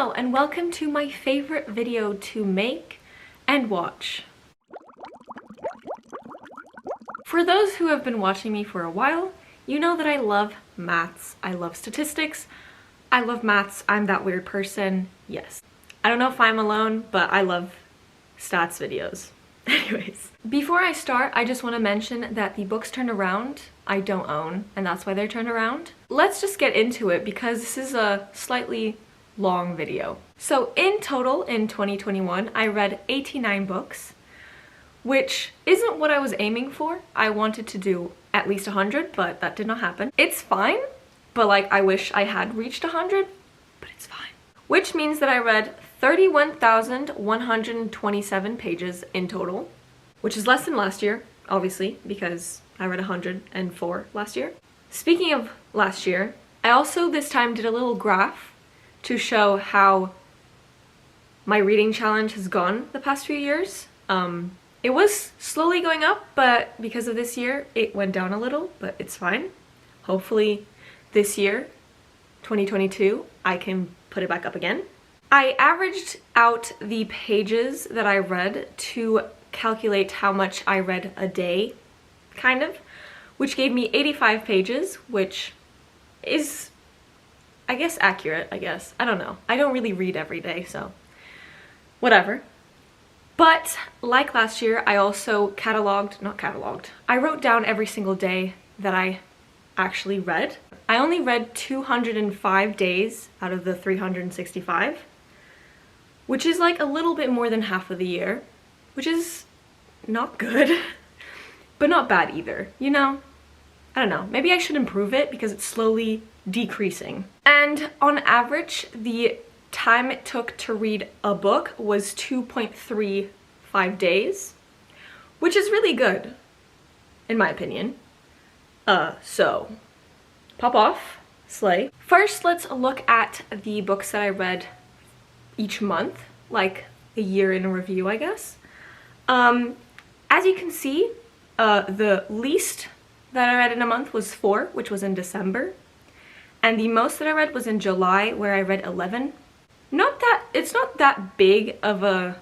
Hello and welcome to my favorite video to make and watch. For those who have been watching me for a while, you know that I love maths, I love statistics, I love maths, I'm that weird person, yes. I don't know if I'm alone, but I love stats videos. Anyways, before I start, I just want to mention that the books turned around I don't own, and that's why they're turned around. Let's just get into it because this is a slightly long video. So in total, in 2021, I read 89 books, which isn't what I was aiming for. I wanted to do at least 100, but that did not happen. It's fine, but like I wish I had reached 100, but it's fine. Which means that I read 31,127 pages in total, which is less than last year, obviously, because I read 104 last year. Speaking of last year, I also this time did a little graph to show how my reading challenge has gone the past few years. It was slowly going up, but because of this year, it went down a little, but it's fine. Hopefully this year, 2022, I can put it back up again. I averaged out the pages that I read to calculate how much I read a day, kind of, which gave me 85 pages, which is, I guess, accurate, I guess. I don't know. I don't really read every day, so whatever. But like last year, I also I wrote down every single day that I actually read. I only read 205 days out of the 365, which is like a little bit more than half of the year, which is not good, but not bad either, you know? I don't know, maybe I should improve it because it's slowly decreasing. And on average, the time it took to read a book was 2.35 days, which is really good, in my opinion. So, pop off, slay. First, let's look at the books that I read each month, like a year in a review, I guess. As you can see, the least that I read in a month was 4, which was in December. And the most that I read was in July, where I read 11. It's not that big of a,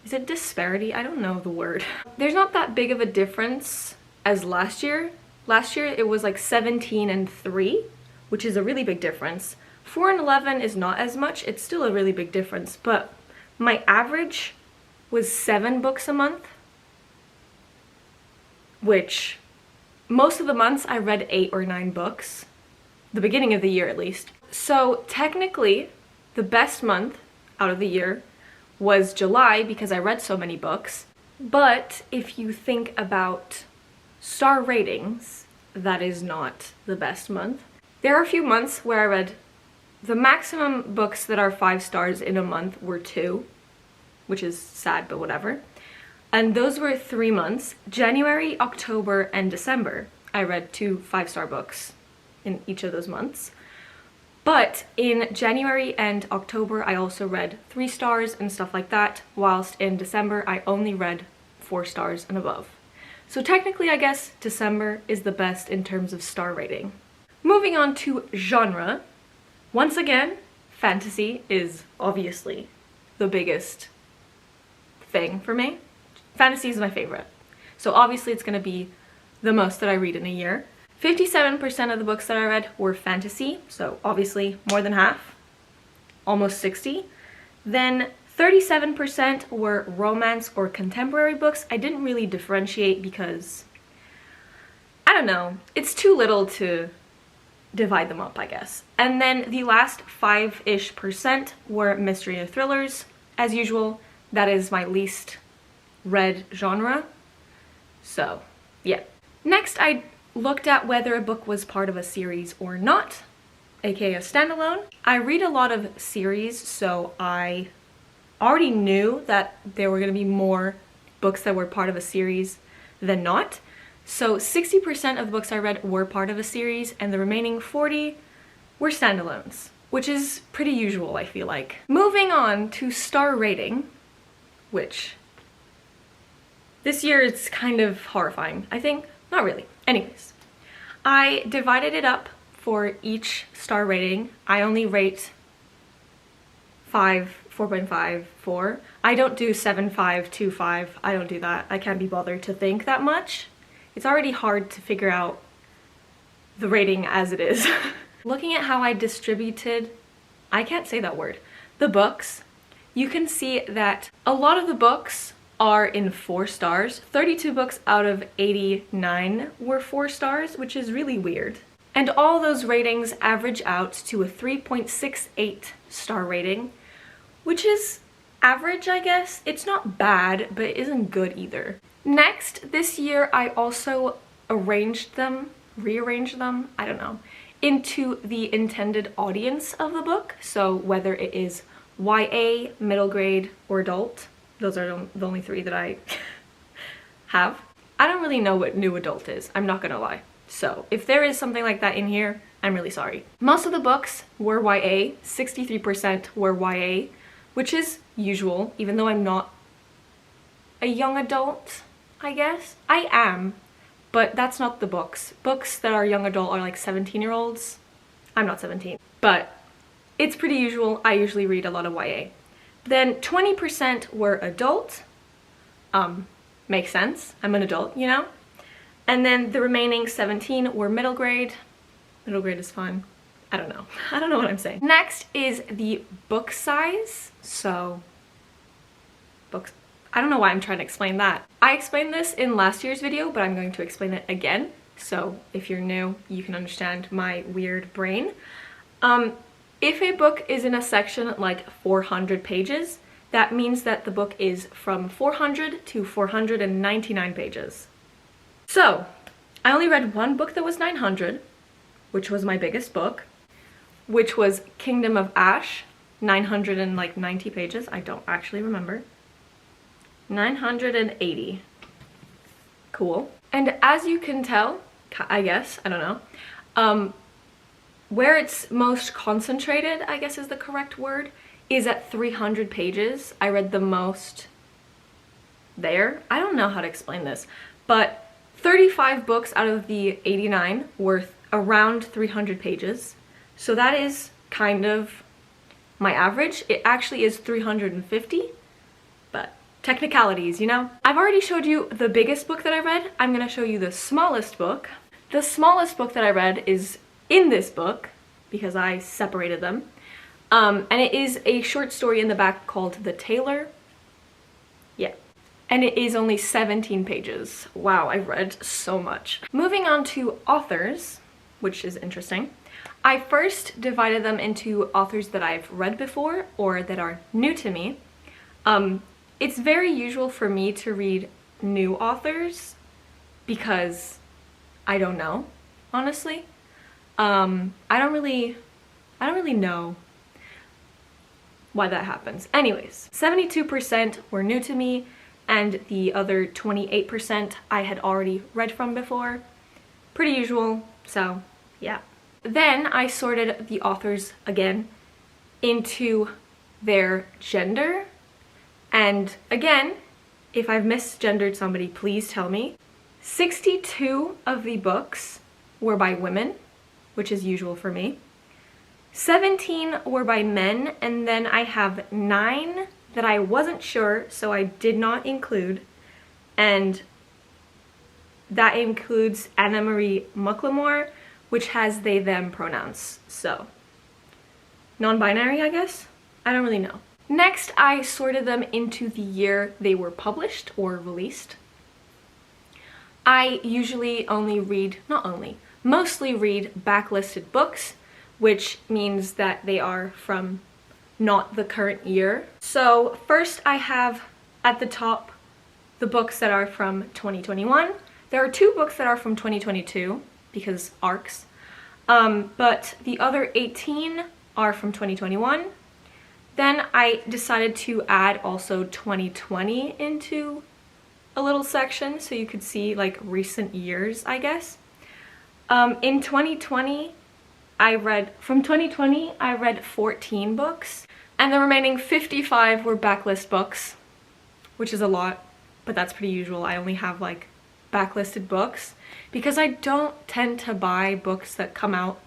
is it disparity? I don't know the word. There's not that big of a difference as last year. Last year it was like 17 and 3, which is a really big difference. 4 and 11 is not as much, it's still a really big difference, but my average was 7 books a month, which most of the months I read 8 or 9 books, the beginning of the year at least. So technically, the best month out of the year was July because I read so many books, but if you think about star ratings, that is not the best month. There are a few months where I read the maximum books that are 5 stars in a month were 2, which is sad, but whatever. And those were 3 months, January, October, and December. I read 2 5-star books in each of those months. But in January and October, I also read 3 stars and stuff like that, whilst in December, I only read 4 stars and above. So technically, I guess December is the best in terms of star rating. Moving on to genre. Once again, fantasy is obviously the biggest thing for me. Fantasy is my favorite. So obviously it's going to be the most that I read in a year. 57% of the books that I read were fantasy, so obviously more than half, almost 60. Then 37% were romance or contemporary books. I didn't really differentiate because, I don't know, it's too little to divide them up, I guess. And then the last 5-ish% were mystery or thrillers. As usual, that is my least read genre. So, yeah. Next, I looked at whether a book was part of a series or not, aka a standalone. I read a lot of series, so I already knew that there were going to be more books that were part of a series than not. So 60% of the books I read were part of a series, and the remaining 40 were standalones, which is pretty usual, I feel like. Moving on to star rating, which this year it's kind of horrifying, I think. Not really. Anyways, I divided it up for each star rating. I only rate 5, 4.5, 4. I don't do 7, 5, 2, 5. I don't do that. I can't be bothered to think that much. It's already hard to figure out the rating as it is. Looking at how I distributed, I can't say that word, the books, you can see that a lot of the books are in 4 stars. 32 books out of 89 were 4 stars, which is really weird. And all those ratings average out to a 3.68 star rating, which is average, I guess. It's not bad, but it isn't good either. Next, this year I also rearranged them, I don't know, into the intended audience of the book. So whether it is YA, middle grade, or adult, those are the only 3 that I have. I don't really know what new adult is, I'm not gonna lie. So if there is something like that in here, I'm really sorry. Most of the books were YA, 63% were YA, which is usual, even though I'm not a young adult, I guess. I am, but that's not the books. Books that are young adult are like 17-year-olds. I'm not 17, but it's pretty usual. I usually read a lot of YA. Then 20% were adult. Makes sense. I'm an adult, you know? And then the remaining 17 were middle grade. Middle grade is fun. I don't know. I don't know what I'm saying. Next is the book size. So, books. I don't know why I'm trying to explain that. I explained this in last year's video, but I'm going to explain it again. So if you're new, you can understand my weird brain. If a book is in a section like 400 pages, that means that the book is from 400 to 499 pages. So, I only read one book that was 900, which was my biggest book, which was Kingdom of Ash, 990 pages. I don't actually remember. 980. Cool. And as you can tell, I guess, I don't know, where it's most concentrated, I guess is the correct word, is at 300 pages. I read the most there. I don't know how to explain this, but 35 books out of the 89 were around 300 pages. So that is kind of my average. It actually is 350, but technicalities, you know? I've already showed you the biggest book that I read. I'm gonna show you the smallest book. The smallest book that I read is in this book, because I separated them. And it is a short story in the back called The Tailor. Yeah. And it is only 17 pages. Wow, I read so much. Moving on to authors, which is interesting. I first divided them into authors that I've read before or that are new to me. It's very usual for me to read new authors because I don't know, honestly. I don't really know why that happens. Anyways, 72% were new to me, and the other 28% I had already read from before. Pretty usual, so yeah. Then I sorted the authors again into their gender, and again, if I've misgendered somebody, please tell me. 62 of the books were by women, which is usual for me. 17 were by men, and then I have 9 that I wasn't sure, so I did not include, and that includes Anna Marie Mucklemore, which has they them pronouns, so non-binary, I guess? I don't really know. Next, I sorted them into the year they were published or released. I usually mostly read backlisted books, which means that they are from not the current year. So first I have at the top the books that are from 2021. There are 2 books that are from 2022 because ARCs, but the other 18 are from 2021. Then I decided to add also 2020 into a little section so you could see like recent years, I guess. In 2020, I read 14 books, and the remaining 55 were backlist books, which is a lot, but that's pretty usual. I only have like backlisted books because I don't tend to buy books that come out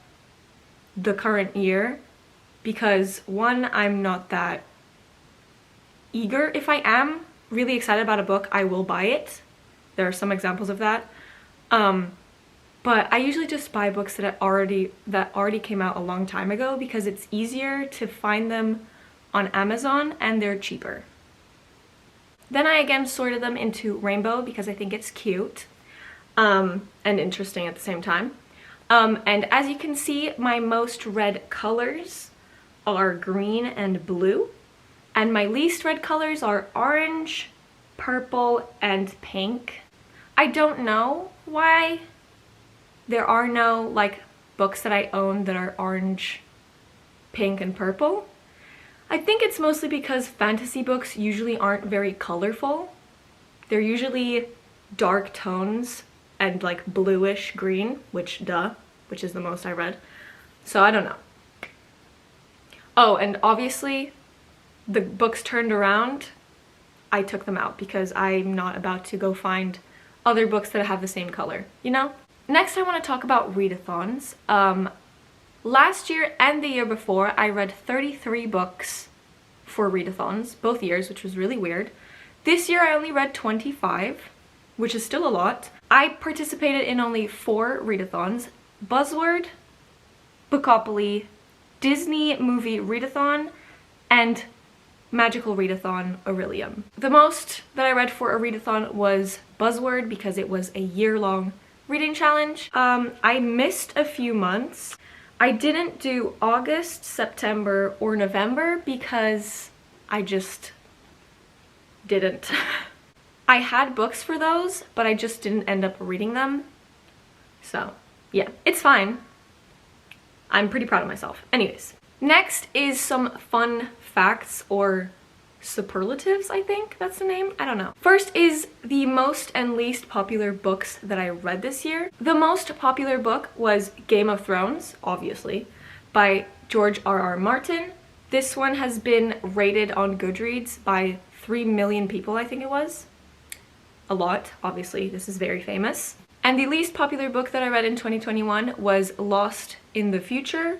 the current year. because one, I'm not that eager. If I am really excited about a book, I will buy it. There are some examples of that. But I usually just buy books that already came out a long time ago because it's easier to find them on Amazon and they're cheaper. Then I again sorted them into rainbow because I think it's cute and interesting at the same time. And as you can see, my most read colors are green and blue, and my least read colors are orange, purple, and pink. I don't know why there are no like books that I own that are orange, pink, and purple. I think it's mostly because fantasy books usually aren't very colorful. They're usually dark tones and like bluish green, which is the most I read. So I don't know. Oh, and obviously the books turned around, I took them out because I'm not about to go find other books that have the same color, you know? Next I want to talk about readathons. Last year and the year before, I read 33 books for readathons, both years, which was really weird. This year I only read 25, which is still a lot. I participated in only 4 readathons: Buzzword, Bookopoly, Disney Movie Readathon, and Magical Readathon Aurelium. The most that I read for a readathon was Buzzword because it was a year-long reading challenge. I missed a few months. I didn't do August, September, or November because I just didn't. I had books for those, but I just didn't end up reading them. So yeah, it's fine. I'm pretty proud of myself. Anyways, next is some fun facts or superlatives, I think that's the name. I don't know. First is the most and least popular books that I read this year. The most popular book was Game of Thrones, obviously, by George R.R. Martin. This one has been rated on Goodreads by 3 million people, I think it was. A lot, obviously, this is very famous. And the least popular book that I read in 2021 was Lost in the Future.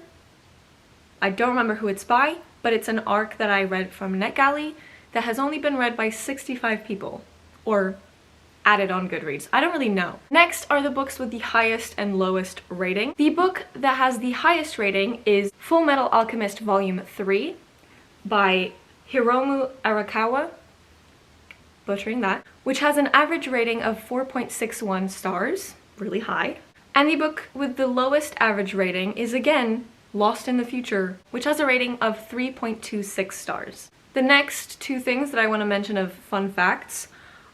I don't remember who it's by, but it's an ARC that I read from NetGalley that has only been read by 65 people, or added on Goodreads. I don't really know. Next are the books with the highest and lowest rating. The book that has the highest rating is Full Metal Alchemist Volume 3 by Hiromu Arakawa, butchering that, which has an average rating of 4.61 stars, really high. And the book with the lowest average rating is again Lost in the Future, which has a rating of 3.26 stars. The next 2 things that I want to mention of fun facts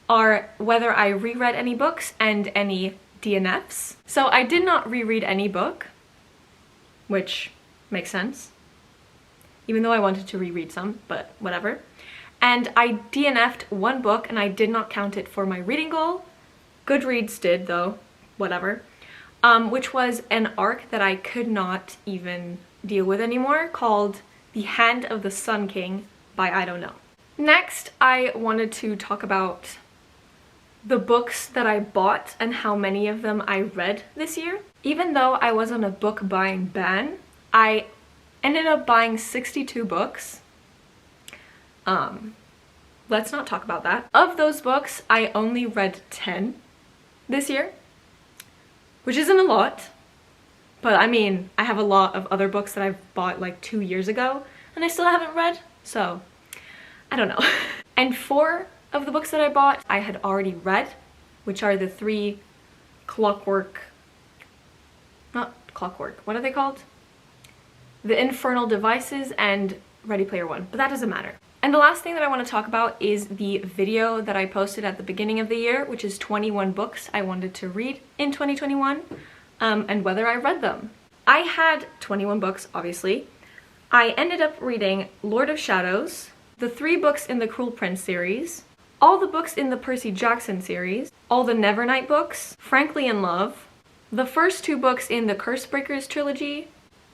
are whether I reread any books and any DNFs. So I did not reread any book, which makes sense, even though I wanted to reread some, but whatever. And I DNF'd 1 book and I did not count it for my reading goal. Goodreads did though, whatever. Which was an arc that I could not even deal with anymore, called The Hand of the Sun King by I Don't Know. Next, I wanted to talk about the books that I bought and how many of them I read this year. Even though I was on a book buying ban, I ended up buying 62 books. Let's not talk about that. Of those books, I only read 10 this year, which isn't a lot, but I mean, I have a lot of other books that I've bought like 2 years ago and I still haven't read, so I don't know. And 4 of the books that I bought I had already read, which are the 3 what are they called? The Infernal Devices and Ready Player One, but that doesn't matter. And the last thing that I want to talk about is the video that I posted at the beginning of the year, which is 21 books I wanted to read in 2021, and whether I read them. I had 21 books, obviously. I ended up reading Lord of Shadows, the 3 books in the Cruel Prince series, all the books in the Percy Jackson series, all the Nevernight books, Frankly in Love, the first 2 books in the Cursebreakers trilogy,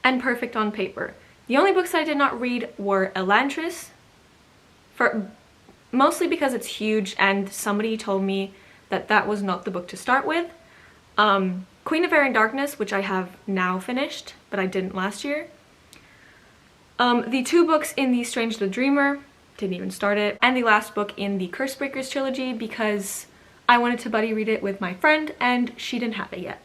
and Perfect on Paper. The only books I did not read were Elantris, mostly because it's huge and somebody told me that that was not the book to start with. Queen of Air and Darkness, which I have now finished, but I didn't last year. The 2 books in the Strange the Dreamer, didn't even start it, and the last book in the Cursebreakers trilogy because I wanted to buddy read it with my friend and she didn't have it yet.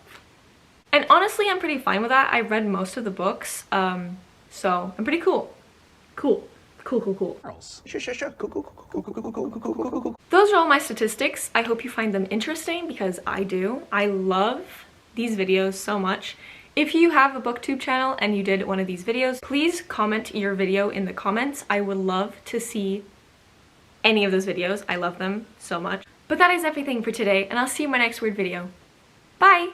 And honestly, I'm pretty fine with that. I read most of the books, so I'm pretty cool. Cool. Those are all my statistics. I hope you find them interesting because I do. I love these videos so much. If you have a booktube channel and you did one of these videos, please comment your video in the comments. I would love to see any of those videos. I love them so much. But that is everything for today, and I'll see you in my next weird video. Bye!